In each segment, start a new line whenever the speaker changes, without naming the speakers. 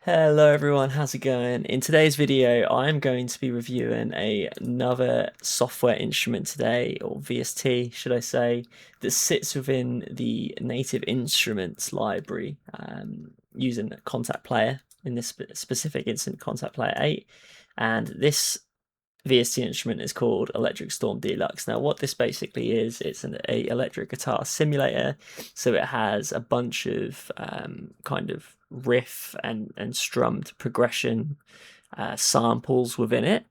Hello everyone, how's it going? In today's video, I'm going to be reviewing another software instrument today, or VST, should I say, that sits within the Native Instruments library using Contact Player, in this specific instance, Contact Player 8. And this VST instrument is called Electric Storm Deluxe. Now, what this basically is, it's an electric guitar simulator. So it has a bunch of kind of riff and strummed progression samples within it.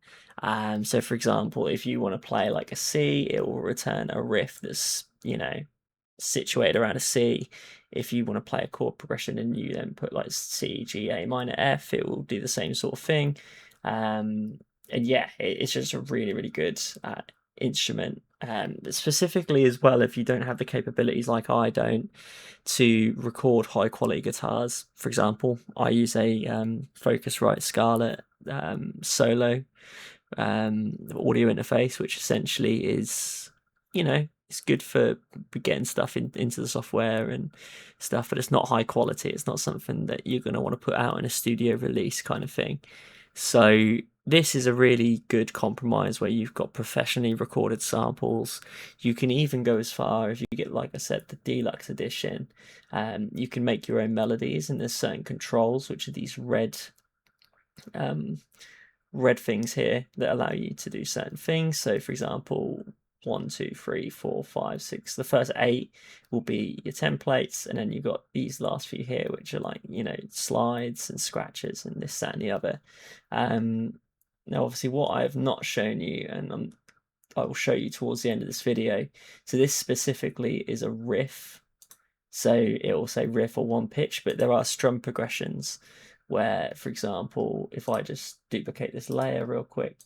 So, for example, if you want to play like a C, it will return a riff that's situated around a C. If you want to play a chord progression and you then put like C, G, A minor, F, it will do the same sort of thing. And yeah, it's just a really good instrument. Specifically as well, if you don't have the capabilities like I don't to record high quality guitars. For example, I use a Focusrite Scarlett solo audio interface, which essentially is, it's good for getting stuff into the software and stuff, but it's not high quality. It's not something that you're going to want to put out in a studio release kind of thing. So this is a really good compromise where you've got professionally recorded samples. You can even go as far, if you get, like I said, the deluxe edition, you can make your own melodies, and there's certain controls, which are these red things here that allow you to do certain things. So for example, 1, 2, 3, 4, 5, 6. The first 8 will be your templates, and then you've got these last few here, which are like, slides and scratches and this, that, and the other. Now, obviously, what I have not shown you, and I will show you towards the end of this video. So this specifically is a riff. So it will say riff or one pitch, but there are strum progressions where, for example, if I just duplicate this layer real quick,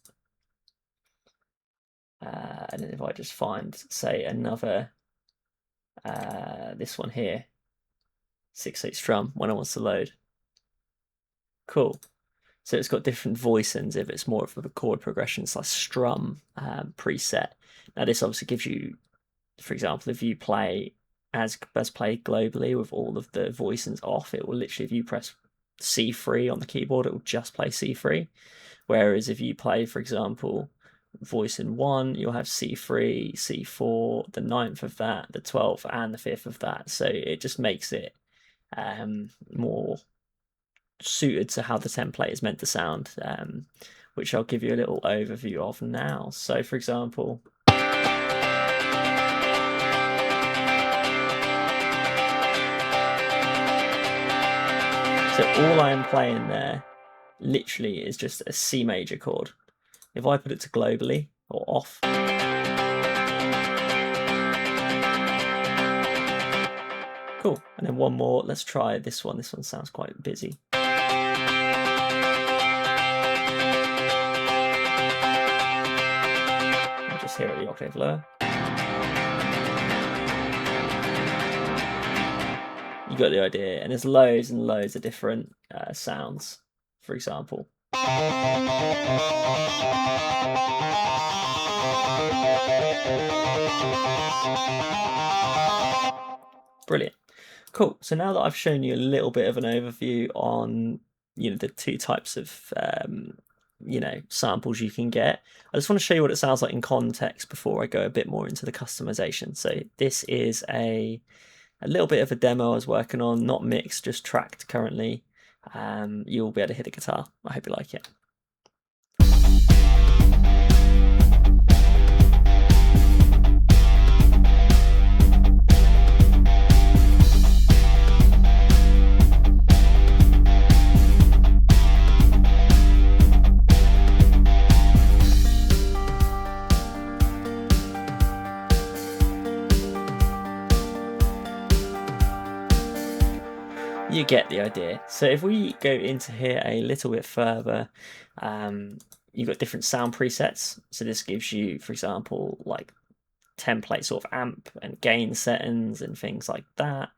and then if I just find, say, another, this one here, 6/8 strum, when I want to load. Cool. So it's got different voicings if it's more of a chord progression / strum preset. Now this obviously gives you, for example, if you play as played globally with all of the voicings off, it will literally, if you press C3 on the keyboard, it will just play C3. Whereas if you play, for example, voicing 1, you'll have C3, C4, the 9th of that, the 12th, and the 5th of that. So it just makes it more suited to how the template is meant to sound, which I'll give you a little overview of now. So for example, so all I am playing there literally is just a C major chord. If I put it to globally or off, cool. And then one more, let's try this one. This one sounds quite busy. I'll just hear it the octave lower. You got the idea, and there's loads and loads of different sounds. For example, brilliant, cool. So now that I've shown you a little bit of an overview on the two types of samples you can get, I just want to show you what it sounds like in context before I go a bit more into the customization. So this is a little bit of a demo I was working on, not mixed, just tracked currently. You'll be able to hear the guitar. I hope you like it. You get the idea. So if we go into here a little bit further, you've got different sound presets. So this gives you, for example, like template sort of amp and gain settings and things like that.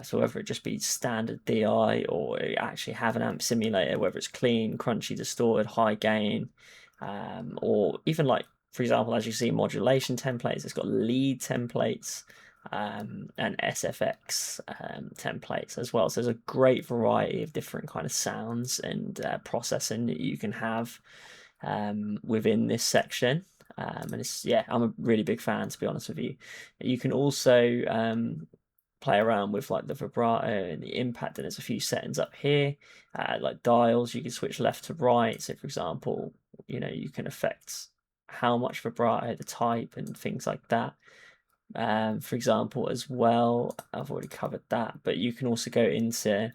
So whether it just be standard DI or actually have an amp simulator, whether it's clean, crunchy, distorted, high gain, or even like, for example, as you see, modulation templates, it's got lead templates. and SFX templates as well. So there's a great variety of different kind of sounds and processing that you can have within this section. And it's, yeah, I'm a really big fan, to be honest with you. You can also play around with like the vibrato and the impact, and there's a few settings up here, like dials. You can switch left to right. So for example, you can affect how much vibrato, the type, and things like that. For example, as well, I've already covered that, but you can also go into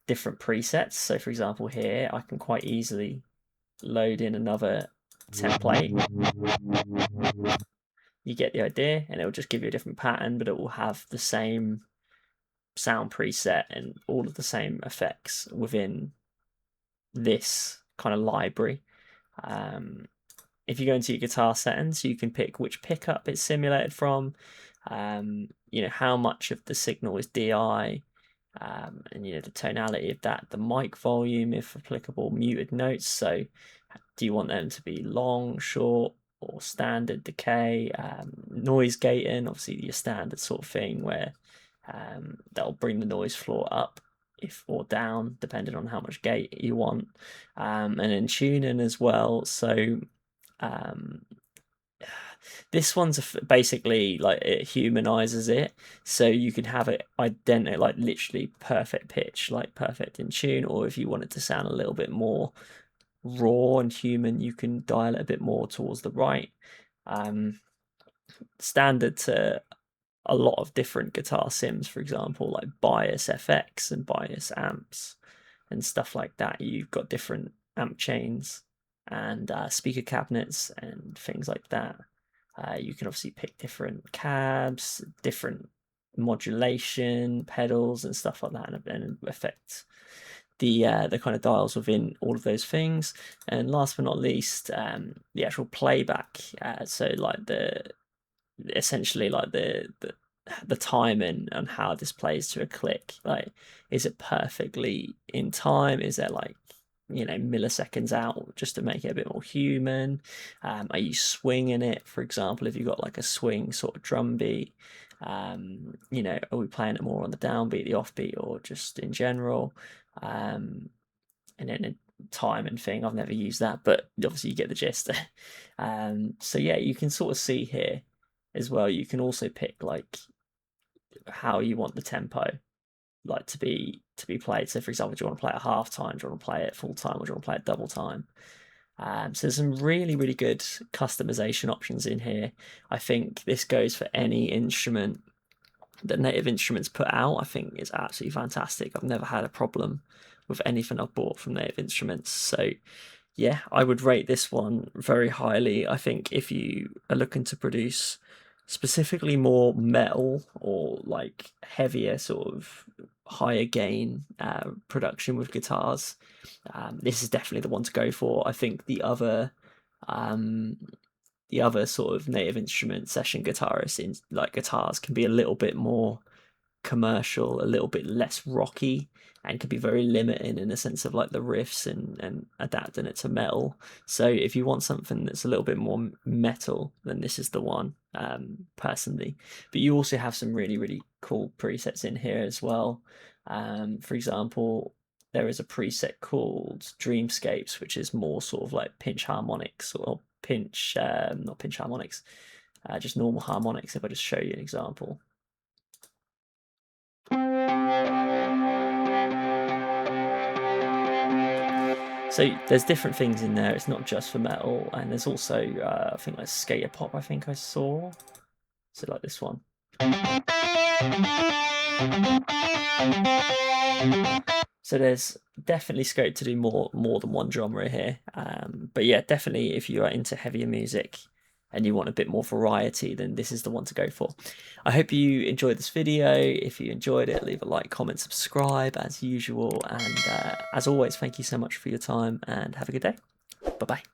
different presets. So for example, here I can quite easily load in another template. You get the idea, and it will just give you a different pattern, but it will have the same sound preset and all of the same effects within this kind of library. If you go into your guitar settings, you can pick which pickup it's simulated from, how much of the signal is DI, and the tonality of that, the mic volume, if applicable, muted notes. So do you want them to be long, short, or standard decay? Noise gating, obviously your standard sort of thing where that'll bring the noise floor up or down depending on how much gate you want, and then tuning as well. So this one's basically like it humanizes it, so you can have it identical, like literally perfect pitch, like perfect in tune, or if you want it to sound a little bit more raw and human, you can dial it a bit more towards the right. Standard to a lot of different guitar sims, for example, like bias FX and bias amps and stuff like that. You've got different amp chains and speaker cabinets and things like that. You can obviously pick different cabs, different modulation pedals and stuff like that, and affect the kind of dials within all of those things. And last but not least, the actual playback. So like essentially like the timing and how this plays to a click. Like, is it perfectly in time? Is there like milliseconds out just to make it a bit more human? Are you swinging it, for example, if you've got like a swing sort of drum beat? Are we playing it more on the downbeat, the offbeat, or just in general? And then a timing thing, I've never used that, but obviously you get the gist. So yeah, you can sort of see here as well. You can also pick like how you want the tempo like to be played. So for example, do you want to play it half time, do you want to play it full time, or do you want to play it double time? So there's some really, really good customization options in here. I think this goes for any instrument that Native Instruments put out. I think it's absolutely fantastic. I've never had a problem with anything I've bought from Native Instruments. So yeah, I would rate this one very highly. I think if you are looking to produce specifically more metal or like heavier sort of higher gain production with guitars, this is definitely the one to go for. I think the other sort of Native Instrument session guitarists in like guitars can be a little bit more commercial, a little bit less rocky, and can be very limiting in the sense of like the riffs and adapting it to metal. So if you want something that's a little bit more metal, then this is the one, personally. But you also have some really, really cool presets in here as well. For example, there is a preset called Dreamscapes, which is more sort of like pinch harmonics, or not pinch harmonics, just normal harmonics. If I just show you an example. So there's different things in there. It's not just for metal, and there's also I think like skater pop. I think I saw. So like this one. So there's definitely scope to do more than one genre here. But yeah, definitely if you are into heavier music and you want a bit more variety, then this is the one to go for. I hope you enjoyed this video. If you enjoyed it, leave a like, comment, subscribe as usual. And as always, thank you so much for your time and have a good day. Bye-bye.